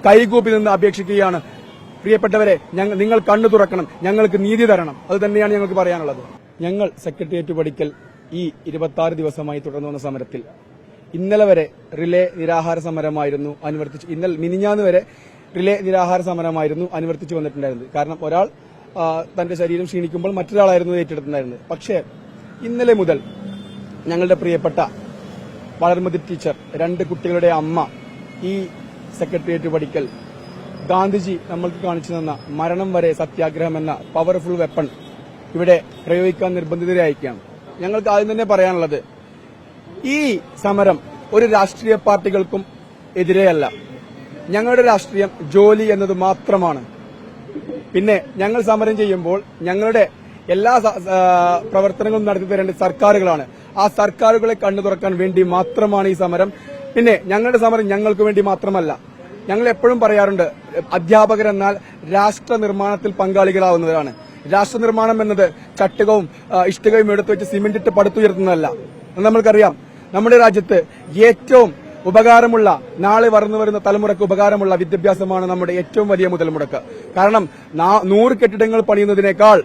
കൈകൂപ്പി നിന്ന് അപേക്ഷിക്കുകയാണ്. പ്രിയപ്പെട്ടവരെ, നിങ്ങൾ കണ്ണു തുറക്കണം, ഞങ്ങൾക്ക് നീതി തരണം. അത് തന്നെയാണ് ഞങ്ങൾക്ക് പറയാനുള്ളത്. ഞങ്ങൾ സെക്രട്ടേറിയറ്റ് പടിക്കൽ ഈ 26 ദിവസമായി തുടർന്നു വന്ന സമരത്തിൽ ഇന്നലെ വരെ റിലേ നിരാഹാര സമരമായിരുന്നു മിനിഞ്ഞാന്ന് വരെ റിലേ നിരാഹാര സമരമായിരുന്നു അനുവർത്തിച്ചു വന്നിട്ടുണ്ടായിരുന്നത്. കാരണം ഒരാൾ തന്റെ ശരീരം ക്ഷീണിക്കുമ്പോൾ മറ്റൊരാളായിരുന്നു ഏറ്റെടുത്തിട്ടുണ്ടായിരുന്നത്. പക്ഷേ ഇന്നലെ മുതൽ ഞങ്ങളുടെ പ്രിയപ്പെട്ട വളർമതി ടീച്ചർ, 2 കുട്ടികളുടെ അമ്മ ഈ സെക്രട്ടേറിയറ്റ് പടിക്കൽ ഗാന്ധിജി നമ്മൾക്ക് കാണിച്ചു തന്ന മരണം വരെ സത്യാഗ്രഹം എന്ന പവർഫുൾ വെപ്പൺ ഇവിടെ പ്രയോഗിക്കാൻ നിർബന്ധിതരായിരിക്കുകയാണ്. ഞങ്ങൾക്ക് ആദ്യം തന്നെ പറയാനുള്ളത്, ഈ സമരം ഒരു രാഷ്ട്രീയ പാർട്ടികൾക്കും എതിരെയല്ല. ഞങ്ങളുടെ രാഷ്ട്രീയം ജോലി എന്നത് മാത്രമാണ്. പിന്നെ ഞങ്ങൾ സമരം ചെയ്യുമ്പോൾ ഞങ്ങളുടെ എല്ലാ പ്രവർത്തനങ്ങളും നടത്തി തരേണ്ടത് സർക്കാരുകളാണ്. ആ സർക്കാരുകളെ കണ്ണു തുറക്കാൻ വേണ്ടി മാത്രമാണ് ഈ സമരം. പിന്നെ ഞങ്ങളുടെ സമരം ഞങ്ങൾക്ക് വേണ്ടി മാത്രമല്ല. ഞങ്ങൾ എപ്പോഴും പറയാറുണ്ട്, അധ്യാപകരെന്നാൽ രാഷ്ട്ര നിർമ്മാണത്തിൽ പങ്കാളികളാവുന്നവരാണ്. രാഷ്ട്ര നിർമ്മാണം എന്നത് ചട്ടുകവും ഇഷ്ടികയും എടുത്തു വെച്ച് സിമെന്റിട്ട് പടുത്തുയർത്തുന്നതല്ല. നമ്മൾക്കറിയാം, നമ്മുടെ രാജ്യത്ത് ഏറ്റവും ഉപകാരമുള്ള, നാളെ വളർന്നു വരുന്ന തലമുറയ്ക്ക് ഉപകാരമുള്ള വിദ്യാഭ്യാസമാണ് നമ്മുടെ ഏറ്റവും വലിയ മുതൽ മുടക്ക്. കാരണം 100 കെട്ടിടങ്ങൾ പണിയുന്നതിനേക്കാൾ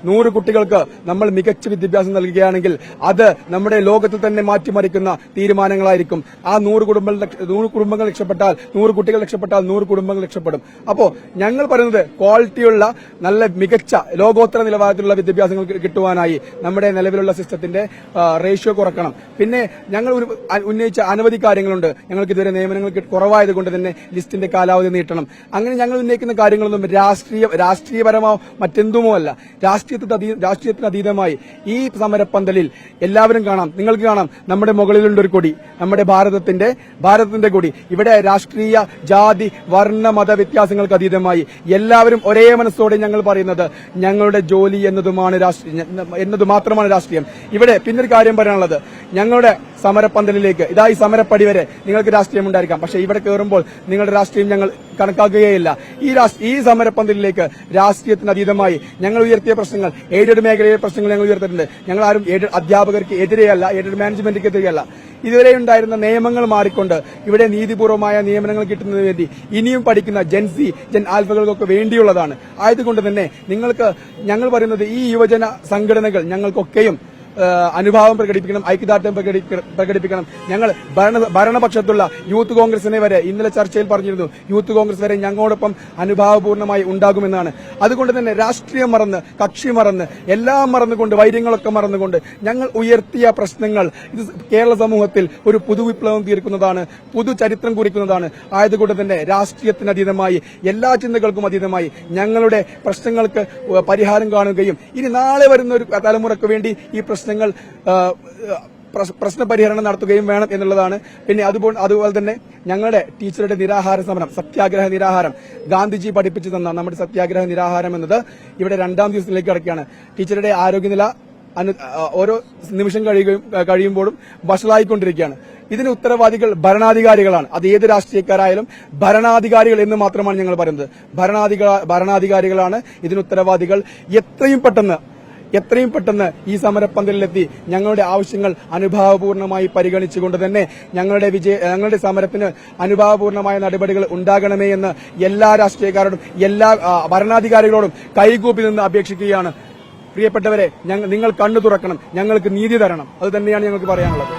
100 കുട്ടികൾക്ക് നമ്മൾ മികച്ച വിദ്യാഭ്യാസം നൽകുകയാണെങ്കിൽ അത് നമ്മുടെ ലോകത്തിൽ തന്നെ മാറ്റിമറിക്കുന്ന തീരുമാനങ്ങളായിരിക്കും. ആ 100 കുടുംബങ്ങൾ രക്ഷപ്പെട്ടാൽ, 100 കുട്ടികൾ രക്ഷപ്പെട്ടാൽ 100 കുടുംബങ്ങൾ രക്ഷപ്പെടും. അപ്പോ ഞങ്ങൾ പറയുന്നത്, ക്വാളിറ്റിയുള്ള നല്ല മികച്ച ലോകോത്തര നിലവാരത്തിലുള്ള വിദ്യാഭ്യാസങ്ങൾ കിട്ടുവാനായി നമ്മുടെ നിലവിലുള്ള സിസ്റ്റത്തിന്റെ റേഷ്യോ കുറക്കണം. പിന്നെ ഞങ്ങൾ ഉന്നയിച്ച അനവധി കാര്യങ്ങളുണ്ട്. ഞങ്ങൾക്ക് ഇതുവരെ നിയമനങ്ങൾ കുറവായതുകൊണ്ട് തന്നെ ലിസ്റ്റിന്റെ കാലാവധി നീട്ടണം. അങ്ങനെ ഞങ്ങൾ ഉന്നയിക്കുന്ന കാര്യങ്ങളൊന്നും രാഷ്ട്രീയപരമോ മറ്റെന്തുമോ അല്ല. രാഷ്ട്രീയത്തിന് അതീതമായി ഈ സമരപ്പന്തലിൽ എല്ലാവരും കാണാം, നിങ്ങൾക്ക് കാണാം, നമ്മുടെ മുകളിലുണ്ട് ഒരു കൊടി, നമ്മുടെ ഭാരതത്തിന്റെ കൊടി. ഇവിടെ രാഷ്ട്രീയ, ജാതി, വർണ്ണ, മത വ്യത്യാസങ്ങൾക്ക് അതീതമായി എല്ലാവരും ഒരേ മനസ്സോടെ ഞങ്ങൾ പറയുന്നത് ഞങ്ങളുടെ ജോലി എന്നതു മാത്രമാണ് രാഷ്ട്രീയം. ഇവിടെ പിന്നൊരു കാര്യം പറയാനുള്ളത്, ഞങ്ങളുടെ സമരപ്പന്തലിലേക്ക് ഈ സമരപ്പടി വരെ നിങ്ങൾക്ക് രാഷ്ട്രീയം ഉണ്ടായിരിക്കാം, പക്ഷെ ഇവിടെ കയറുമ്പോൾ നിങ്ങളുടെ രാഷ്ട്രീയം ഞങ്ങൾ കണക്കാക്കുകയില്ല. ഈ സമരപ്പന്തലിലേക്ക് രാഷ്ട്രീയത്തിന് അതീതമായി ഞങ്ങൾ ഉയർത്തിയ പ്രശ്നങ്ങൾ, എയ്ഡഡ് മേഖലയിലെ പ്രശ്നങ്ങൾ ഞങ്ങൾ ഉയർത്തിയിട്ടുണ്ട്. ഞങ്ങൾ ആരും എയ്ഡഡ് അധ്യാപകർക്ക് എതിരെയല്ല, എയ്ഡഡ് മാനേജ്മെന്റിന് എതിരെയല്ല. ഇതുവരെ ഉണ്ടായിരുന്ന നിയമങ്ങൾ മാറിക്കൊണ്ട് ഇവിടെ നീതിപൂർവമായ നിയമനങ്ങൾ കിട്ടുന്നതിന് വേണ്ടി ഇനിയും പഠിക്കുന്ന ജെൻസി, ജെൻ ആൽഫകൾക്കൊക്കെ വേണ്ടിയുള്ളതാണ്. ആയതുകൊണ്ട് തന്നെ ഞങ്ങൾ പറയുന്നത്, ഈ യുവജന സംഘടനകൾ ഞങ്ങൾക്കൊക്കെയും അനുഭാവം പ്രകടിപ്പിക്കണം, ഐക്യദാർഢ്യം പ്രകടിപ്പിക്കണം. ഞങ്ങൾ ഭരണപക്ഷത്തുള്ള യൂത്ത് കോൺഗ്രസിനെ വരെ ഇന്നലെ ചർച്ചയിൽ പറഞ്ഞിരുന്നു, യൂത്ത് കോൺഗ്രസ് വരെ ഞങ്ങളോടൊപ്പം അനുഭാവപൂർണ്ണമായി ഉണ്ടാകുമെന്നാണ്. അതുകൊണ്ട് തന്നെ രാഷ്ട്രീയം മറന്ന്, കക്ഷി മറന്ന്, എല്ലാം മറന്നുകൊണ്ട്, വൈര്യങ്ങളൊക്കെ മറന്നുകൊണ്ട് ഞങ്ങൾ ഉയർത്തിയ പ്രശ്നങ്ങൾ ഇത് കേരള സമൂഹത്തിൽ ഒരു പുതുവിപ്ലവം തീർക്കുന്നതാണ്, പുതുചരിത്രം കുറിക്കുന്നതാണ്. ആയതുകൊണ്ട് തന്നെ രാഷ്ട്രീയത്തിന് അതീതമായി, എല്ലാ ചിന്തകൾക്കും അതീതമായി ഞങ്ങളുടെ പ്രശ്നങ്ങൾക്ക് പരിഹാരം കാണുകയും ഇനി നാളെ വരുന്ന ഒരു തലമുറയ്ക്ക് വേണ്ടി ഈ പ്രശ്നപരിഹരണം നടത്തുകയും വേണം എന്നുള്ളതാണ്. പിന്നെ അതുപോലെ തന്നെ ഞങ്ങളുടെ ടീച്ചറുടെ നിരാഹാര സമരം, സത്യാഗ്രഹ നിരാഹാരം, ഗാന്ധിജി പഠിപ്പിച്ചു തന്ന നമ്മുടെ സത്യാഗ്രഹ നിരാഹാരം എന്നത് ഇവിടെ 2ാം ദിവസത്തിലേക്ക് കടക്കുകയാണ്. ടീച്ചറുടെ ആരോഗ്യനില ഓരോ നിമിഷം കഴിയുമ്പോഴും വഷളായിക്കൊണ്ടിരിക്കുകയാണ്. ഇതിന് ഉത്തരവാദികൾ ഭരണാധികാരികളാണ്. അത് ഏത് രാഷ്ട്രീയക്കാരായാലും ഭരണാധികാരികൾ എന്ന് മാത്രമാണ് ഞങ്ങൾ പറയുന്നത്. ഭരണാധികാരികളാണ് ഇതിന് ഉത്തരവാദികൾ. എത്രയും പെട്ടെന്ന് ഈ സമരപ്പന്തലിലെത്തി ഞങ്ങളുടെ ആവശ്യങ്ങൾ അനുഭാവപൂർണ്ണമായി പരിഗണിച്ചുകൊണ്ട് തന്നെ ഞങ്ങളുടെ സമരത്തിന് അനുഭാവപൂർണ്ണമായ നടപടികൾ ഉണ്ടാകണമേ എന്ന് എല്ലാ രാഷ്ട്രീയക്കാരോടും, എല്ലാ ഭരണാധികാരികളോടും കൈകൂപ്പി നിന്ന് അപേക്ഷിക്കുകയാണ്. പ്രിയപ്പെട്ടവരെ, നിങ്ങൾ കണ്ണു തുറക്കണം, ഞങ്ങൾക്ക് നീതി തരണം. അത് തന്നെയാണ് ഞങ്ങൾക്ക് പറയാനുള്ളത്.